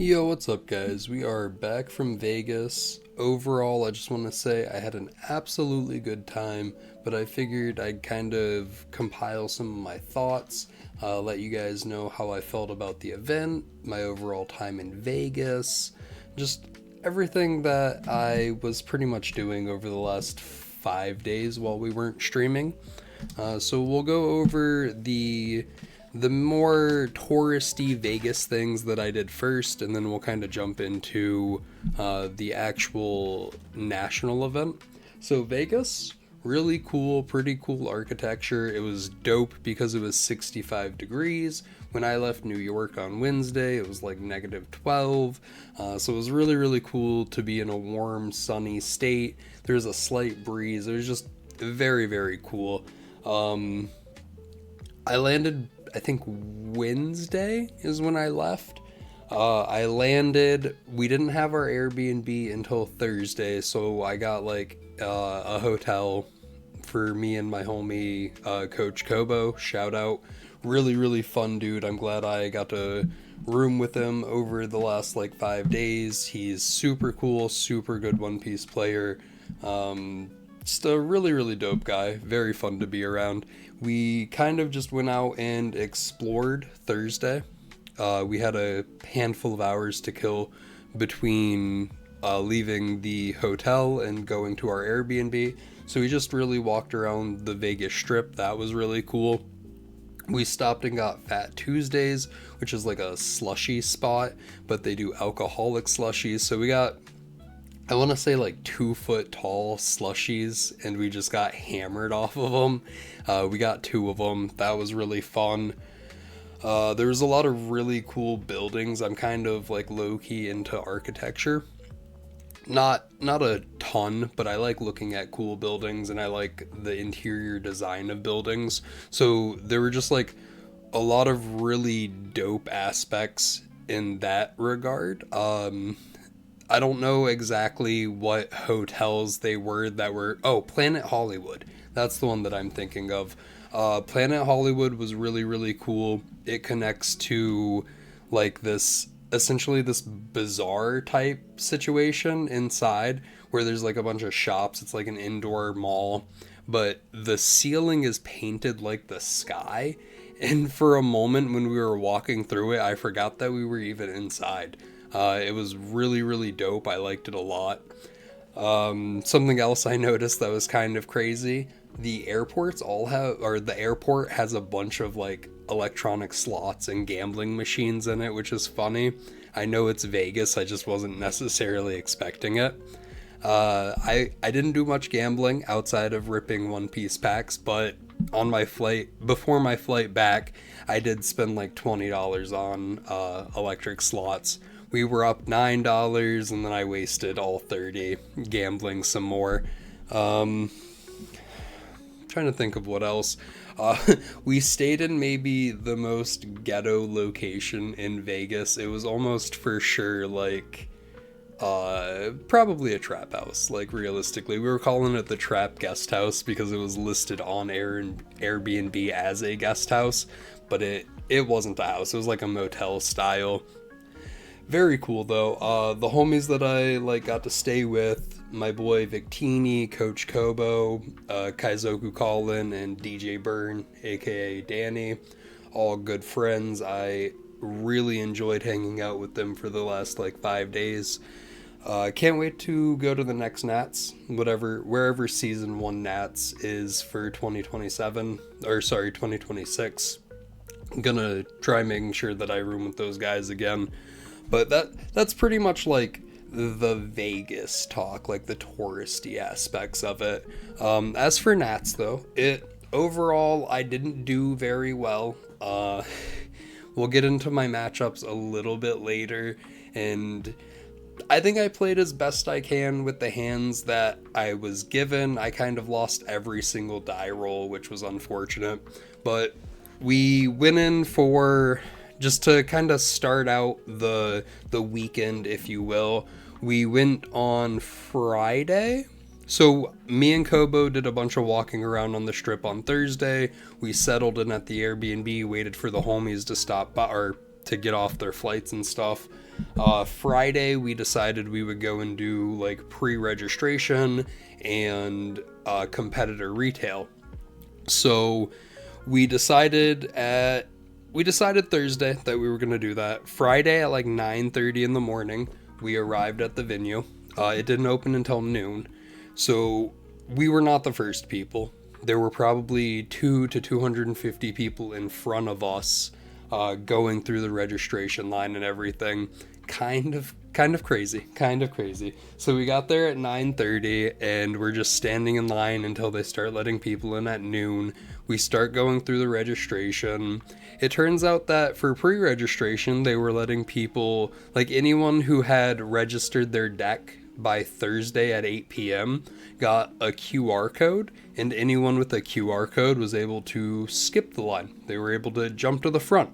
Yo, what's up, guys? We are back from Vegas. Overall, I just want to say I had an absolutely good time, but I figured I'd kind of compile some of my thoughts, let you guys know how I felt about the event, my overall time in Vegas, just everything that I was pretty much doing over the last 5 days while we weren't streaming. So we'll go over the more touristy Vegas things that I did first, and then we'll kind of jump into the actual national event. So Vegas, really cool, pretty cool architecture. It was dope because it was 65 degrees. When I left New York on Wednesday, it was like negative 12. So it was really, really cool to be in a warm, sunny state. There's a slight breeze. It was just very, very cool. I landed, I think Wednesday is when I left. I landed, we didn't have our Airbnb until Thursday, so I got like a hotel for me and my homie, Coach Kobo. Shout out. Really, really fun dude. I'm glad I got to room with him over the last like 5 days. He's super cool, super good One Piece player. Just a really, really dope guy. Very fun to be around. We kind of just went out and explored Thursday. We had a handful of hours to kill between leaving the hotel and going to our Airbnb. So we just really walked around the Vegas Strip. That was really cool. We stopped and got Fat Tuesdays, which is like a slushy spot, but they do alcoholic slushies. So we got, I want to say like 2 foot tall slushies, and we just got hammered off of them. We got two of them. That was really fun. There was a lot of really cool buildings. I'm kind of like low-key into architecture. Not a ton, but I like looking at cool buildings, and I like the interior design of buildings. So there were just like a lot of really dope aspects in that regard. I don't know exactly what hotels they were that were... Oh, Planet Hollywood. That's the one that I'm thinking of. Planet Hollywood was really, really cool. It connects to like this, essentially this bazaar type situation inside where there's like a bunch of shops. It's like an indoor mall, but the ceiling is painted like the sky. And for a moment when we were walking through it, I forgot that we were even inside. It was really, really dope. I liked it a lot. Something else I noticed that was kind of crazy. The airports all have, or the airport has a bunch of like electronic slots and gambling machines in it, which is funny. I know it's Vegas. I just wasn't necessarily expecting it. I didn't do much gambling outside of ripping One Piece packs, but on my flight, before my flight back, I did spend like $20 on electric slots. We were up $9, and then I wasted all 30 gambling some more. Trying to think of what else. We stayed in maybe the most ghetto location in Vegas. It was almost for sure like probably a trap house. Like realistically, we were calling it the Trap Guest House because it was listed on Airbnb as a guest house, but it wasn't a house. It was like a motel style. Very cool though. The homies that I like got to stay with, my boy Victini, Coach Kobo, Kaizoku Colin, and DJ Byrne, aka Danny, all good friends. I really enjoyed hanging out with them for the last like 5 days. Can't wait to go to the next NATS, wherever season 1 NATS is for 2027, or sorry, 2026. I'm gonna try making sure that I room with those guys again. But that's pretty much like the Vegas talk, like the touristy aspects of it. As for Nats though, overall I didn't do very well. We'll get into my matchups a little bit later, and I think I played as best I can with the hands that I was given. I kind of lost every single die roll, which was unfortunate, but we went in for... Just to kind of start out the weekend, if you will, we went on Friday. So me and Kobo did a bunch of walking around on the strip on Thursday. We settled in at the Airbnb, waited for the homies to stop by, or get off their flights and stuff. Friday, we decided we would go and do like pre-registration and competitor retail. So we decided Thursday that we were going to do that. Friday at like 9:30 in the morning, we arrived at the venue. It didn't open until noon. So we were not the first people. There were probably 200 to 250 people in front of us going through the registration line and everything. Kind of crazy. So we got there at 9:30 and we're just standing in line until they start letting people in at noon. We start going through the registration. It turns out that for pre-registration, they were letting people, like anyone who had registered their deck by Thursday at 8 p.m. got a QR code, and anyone with a QR code was able to skip the line. They were able to jump to the front,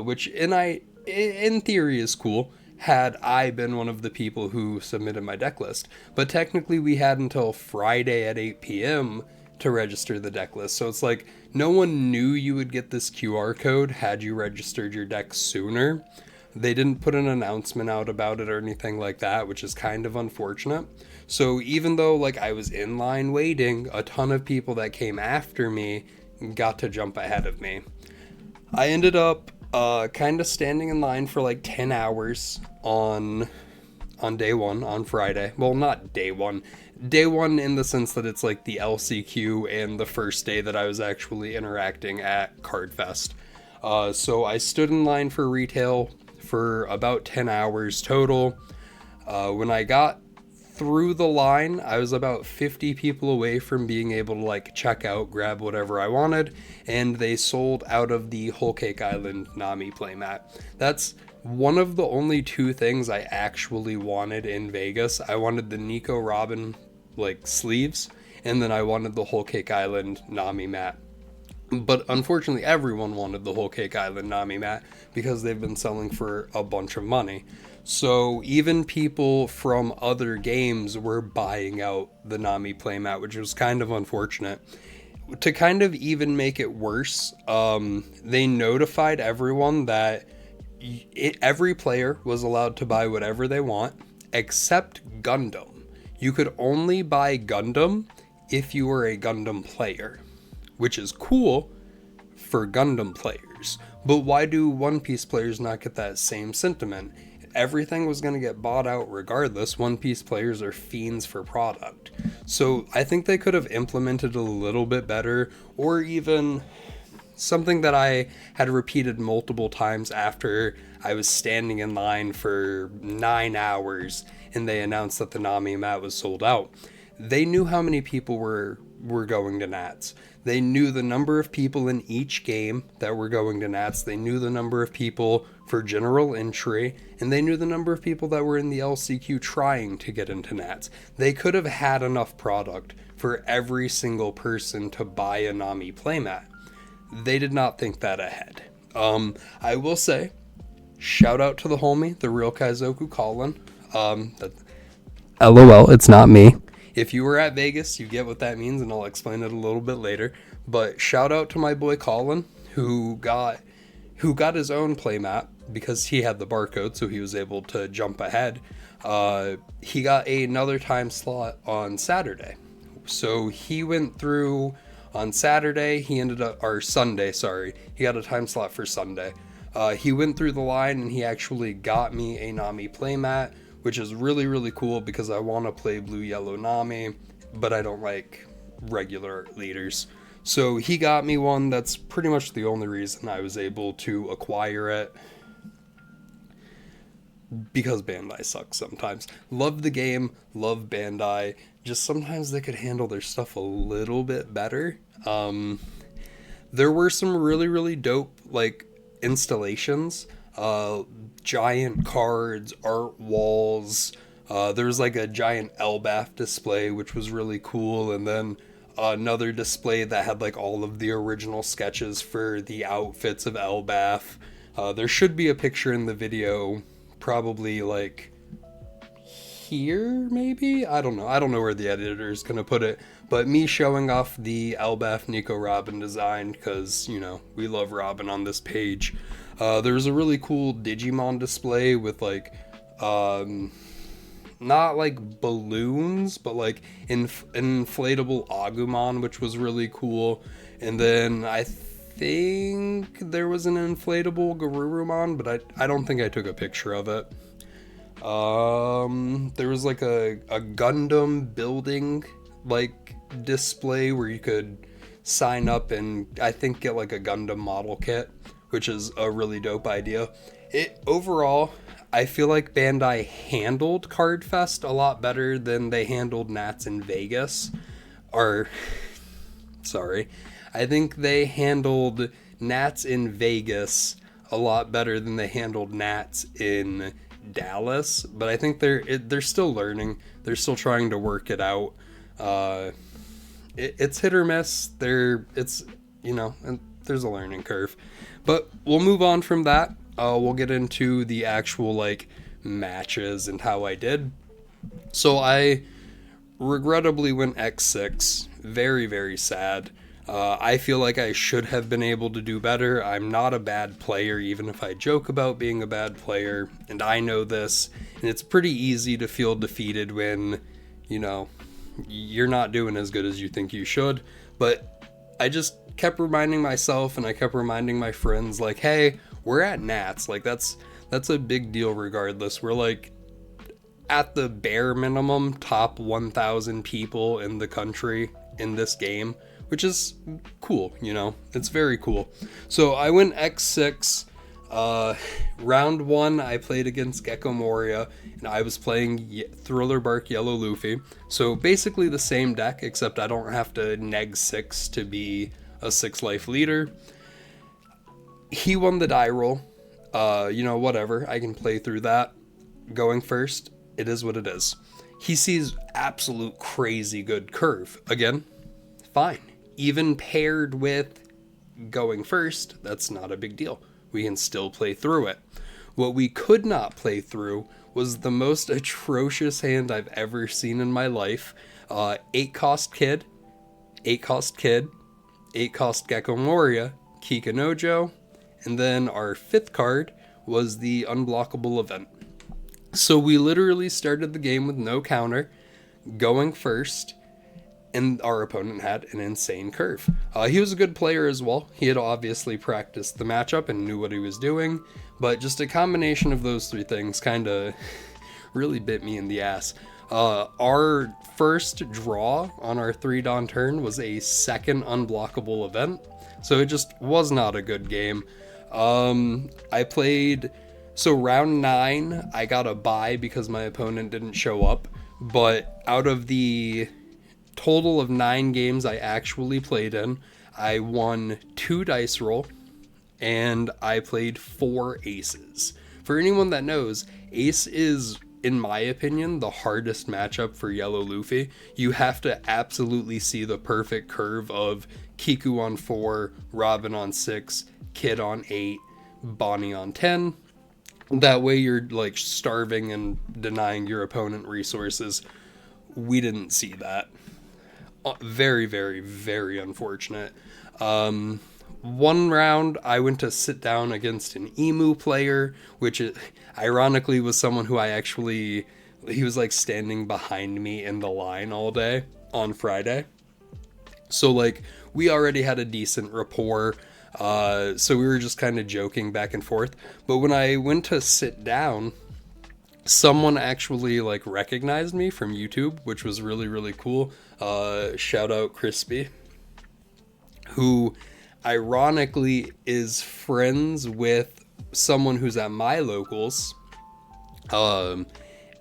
which in theory is cool, had I been one of the people who submitted my deck list. But technically we had until Friday at 8 p.m. to register the deck list. So it's like no one knew you would get this QR code had you registered your deck sooner. They didn't put an announcement out about it or anything like that, which is kind of unfortunate. So even though like I was in line waiting, a ton of people that came after me got to jump ahead of me. I ended up kind of standing in line for like 10 hours on day one, on Friday. Well, not day one. Day one in the sense that it's like the LCQ and the first day that I was actually interacting at Cardfest. So I stood in line for retail for about 10 hours total. When I got through the line, I was about 50 people away from being able to like check out, grab whatever I wanted, and they sold out of the Whole Cake Island Nami playmat. That's one of the only two things I actually wanted in Vegas. I wanted the Nico Robin like sleeves, and then I wanted the Whole Cake Island Nami mat. But unfortunately, everyone wanted the Whole Cake Island Nami mat because they've been selling for a bunch of money. So even people from other games were buying out the Nami playmat, which was kind of unfortunate. To kind of even make it worse, they notified everyone that every player was allowed to buy whatever they want, except Gundam. You could only buy Gundam if you were a Gundam player, which is cool for Gundam players. But why do One Piece players not get that same sentiment? Everything was going to get bought out regardless. One Piece players are fiends for product. So I think they could have implemented a little bit better, or even something that I had repeated multiple times after I was standing in line for 9 hours and they announced that the Nami mat was sold out. They knew how many people were going to NATS. They knew the number of people in each game that were going to NATS. They knew the number of people for general entry, and they knew the number of people that were in the LCQ trying to get into NATS. They could have had enough product for every single person to buy a Nami playmat. They did not think that ahead. I will say, shout out to the homie, the real Kaizoku Colin. LOL, it's not me. If you were at Vegas, you get what that means, and I'll explain it a little bit later. But shout out to my boy Colin, who got his own playmat because he had the barcode, so he was able to jump ahead. He got another time slot on Saturday. So he went through on Saturday, Sunday, he got a time slot for Sunday. He went through the line and he actually got me a Nami playmat, which is really, really cool because I want to play Blue Yellow Nami, but I don't like regular leaders. So he got me one. That's pretty much the only reason I was able to acquire it, because Bandai sucks sometimes. Love the game, love Bandai, just sometimes they could handle their stuff a little bit better. There were some really, really dope like installations, giant cards, art walls. There was like a giant Elbaf display, which was really cool, and then another display that had like all of the original sketches for the outfits of Elbaf. There should be a picture in the video, probably like here, maybe? I don't know where the editor is going to put it, but me showing off the Elbaf Nico Robin design, because, you know, we love Robin on this page. There's a really cool Digimon display with like, not like balloons, but like inflatable Agumon, which was really cool. And then I think there was an inflatable Garurumon, but I don't think I took a picture of it. There was like a Gundam building like display where you could sign up and I think get like a Gundam model kit, which is a really dope idea. It overall, I feel like Bandai handled Cardfest a lot better than they handled NATS in Vegas. Or, sorry, I think they handled NATS in Vegas a lot better than they handled NATS in Dallas. But I think they're still learning. They're still trying to work it out. It's hit or miss. There's a learning curve. But we'll move on from that. We'll get into the actual like matches and how I did. So I regrettably went X6. Very, very sad. I feel like I should have been able to do better. I'm not a bad player, even if I joke about being a bad player, and I know this. And it's pretty easy to feel defeated when, you're not doing as good as you think you should. But I just kept reminding myself and I kept reminding my friends, like, hey, we're at NATS. Like, that's a big deal regardless. We're like at the bare minimum top 1,000 people in the country in this game, which is cool, it's very cool. So I went X6. Round 1, I played against Gecko Moria, and I was playing Thriller Bark Yellow Luffy. So basically the same deck, except I don't have to neg 6 to be a 6 life leader. He won the die roll. Whatever, I can play through that. Going first, it is what it is. He sees absolute crazy good curve. Again, fine. Even paired with going first, that's not a big deal. We can still play through it. What we could not play through was the most atrocious hand I've ever seen in my life. 8-cost Kid, 8-cost Kid, 8-cost Gecko Moria, Kikanojo, and then our 5th card was the unblockable event. So we literally started the game with no counter, going first, and our opponent had an insane curve. He was a good player as well. He had obviously practiced the matchup and knew what he was doing, but just a combination of those three things kind of really bit me in the ass. Our first draw on our 3-Dawn turn was a second unblockable event, so it just was not a good game. I played... So round 9, I got a bye because my opponent didn't show up, but out of the total of 9 games I actually played in, I won 2 dice roll, and I played 4 aces. For anyone that knows, ace is, in my opinion, the hardest matchup for Yellow Luffy. You have to absolutely see the perfect curve of Kiku on 4, Robin on 6, Kid on 8, Bonnie on 10. That way you're like starving and denying your opponent resources. We didn't see that. Very, very, very unfortunate. One round I went to sit down against an emu player, which ironically was someone who he was like standing behind me in the line all day on Friday. So like we already had a decent rapport. So we were just kind of joking back and forth. But when I went to sit down, someone actually like recognized me from YouTube, which was really, really cool. Shout out Crispy, who ironically is friends with someone who's at my locals, and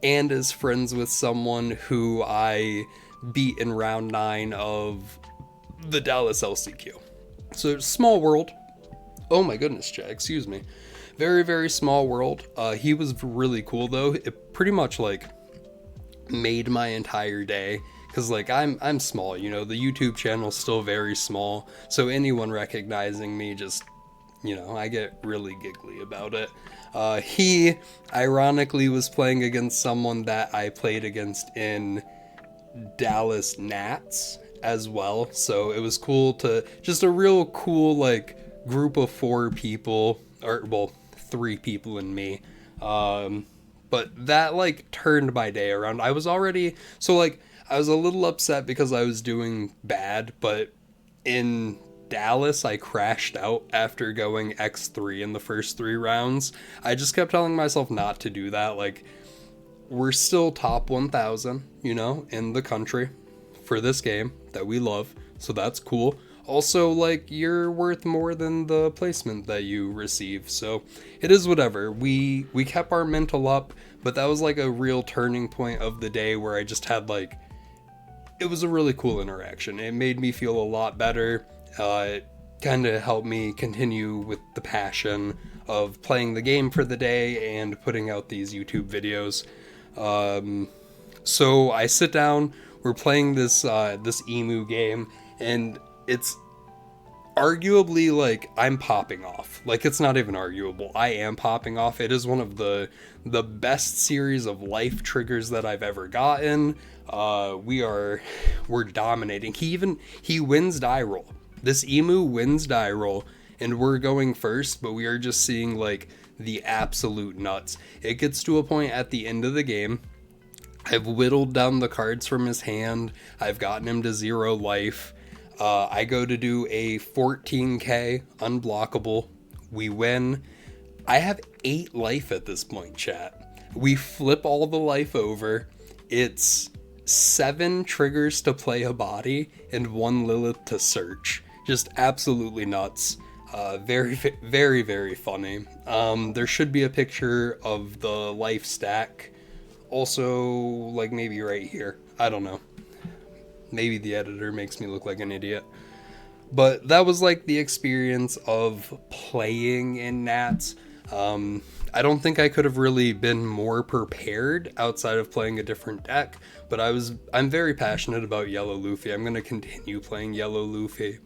is friends with someone who I beat in round 9 of the Dallas LCQ. So small world. Oh my goodness, Jay, excuse me. Very, very small world. He was really cool though. It pretty much like made my entire day. Cause like I'm small, the YouTube channel's still very small. So anyone recognizing me just, I get really giggly about it. He ironically was playing against someone that I played against in Dallas NATS as well. So it was cool to just a real cool like group of 4 people or well, 3 people and me. But that like turned my day around. I was already so like I was a little upset because I was doing bad, but in Dallas I crashed out after going X3 in the first 3 rounds. I just kept telling myself not to do that. Like, we're still top 1,000, in the country for this game that we love. So that's cool. Also, like, you're worth more than the placement that you receive. So it is whatever. We kept our mental up, but that was like a real turning point of the day where I just had like, it was a really cool interaction. It made me feel a lot better. It kind of helped me continue with the passion of playing the game for the day and putting out these YouTube videos. So I sit down, we're playing this emu game, and it's arguably like I'm popping off. Like, it's not even arguable. I am popping off. It is one of the best series of life triggers that I've ever gotten. We're dominating. He wins die roll. This emu wins die roll, and we're going first, but we are just seeing like the absolute nuts. It gets to a point at the end of the game. I've whittled down the cards from his hand. I've gotten him to 0 life. I go to do a 14k unblockable. We win. I have 8 life at this point, chat. We flip all the life over. It's 7 triggers to play a body and 1 Lilith to search. Just absolutely nuts. Very, very, very funny. There should be a picture of the life stack. Also, like maybe right here. I don't know. Maybe the editor makes me look like an idiot. But that was like the experience of playing in NATS. I don't think I could have really been more prepared outside of playing a different deck, but I'm very passionate about Yellow Luffy. I'm going to continue playing Yellow Luffy,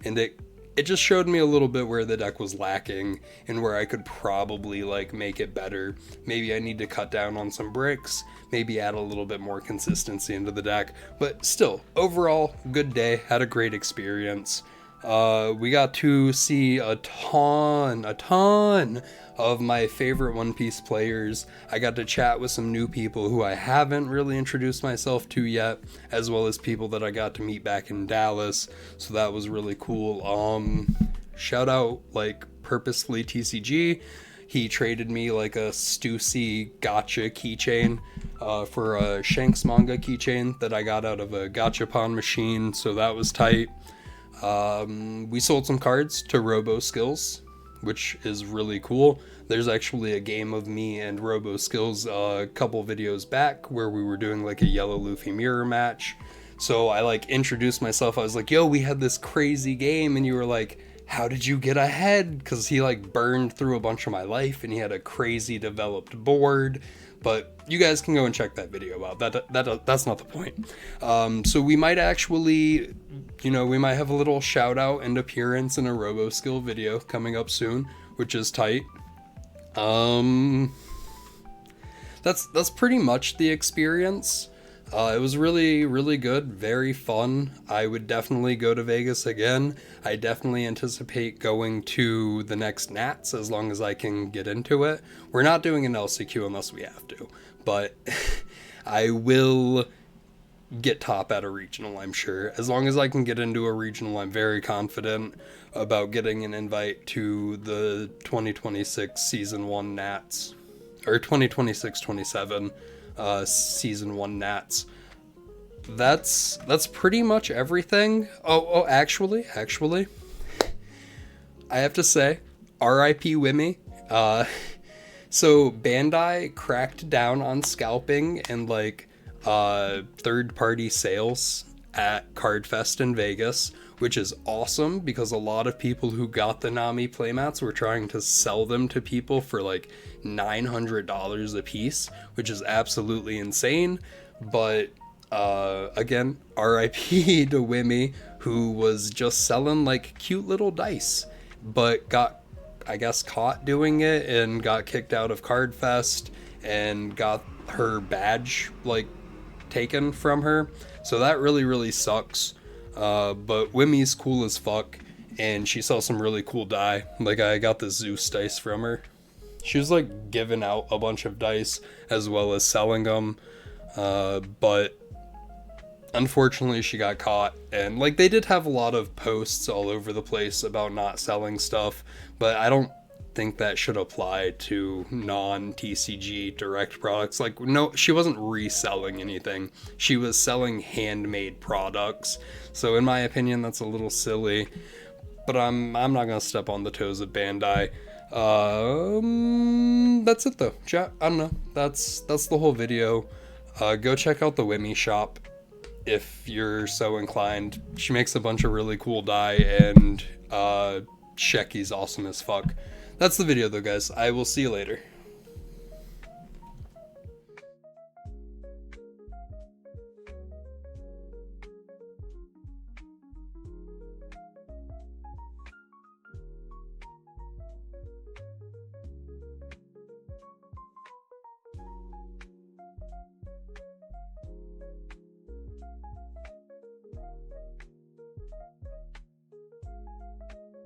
and it just showed me a little bit where the deck was lacking and where I could probably like make it better. Maybe I need to cut down on some bricks, maybe add a little bit more consistency into the deck, but still, overall, good day, had a great experience. We got to see a ton of my favorite One Piece players. I got to chat with some new people who I haven't really introduced myself to yet, as well as people that I got to meet back in Dallas, so that was really cool. Shout out, like, Purposefully TCG. He traded me, like, a Stussy Gacha keychain for a Shanks manga keychain that I got out of a Gachapon machine, so that was tight. We sold some cards to Robo Skills, which is really cool. There's actually a game of me and Robo Skills a couple videos back where we were doing like a Yellow Luffy mirror match. So I like introduced myself. I was like, yo, we had this crazy game, and you were like, how did you get ahead? Because he like burned through a bunch of my life and he had a crazy developed board. But you guys can go and check that video out. That's not the point. So we might actually, we might have a little shout out and appearance in a Robo Skill video coming up soon, which is tight. That's pretty much the experience. It was really, really good, very fun. I would definitely go to Vegas again. I definitely anticipate going to the next NATS as long as I can get into it. We're not doing an LCQ unless we have to, but I will get top at a regional, I'm sure. As long as I can get into a regional, I'm very confident about getting an invite to the 2026 Season 1 NATS, or 2026-27 Season 1 NATS. That's pretty much everything. Oh, actually, I have to say, R.I.P. Wimmy. So Bandai cracked down on scalping and like third-party sales at CardFest in Vegas, which is awesome because a lot of people who got the Nami playmats were trying to sell them to people for like $900 a piece, which is absolutely insane. But again, RIP to Wimmy, who was just selling like cute little dice, but got, I guess, caught doing it and got kicked out of CardFest and got her badge like taken from her. So that really, really sucks. But Wimmy's cool as fuck, and she sells some really cool dye. Like, I got the Zeus dice from her. She was like giving out a bunch of dice as well as selling them, but unfortunately she got caught. And like, they did have a lot of posts all over the place about not selling stuff, but I don't think that should apply to non-TCG direct products. Like, no, she wasn't reselling anything, she was selling handmade products. So in my opinion, that's a little silly, but I'm not gonna step on the toes of Bandai. That's it though, chat. I don't know, that's the whole video. Go check out the Whitney shop if you're so inclined. She makes a bunch of really cool dye, and Shecky's awesome as fuck. That's the video though, guys. I will see you later.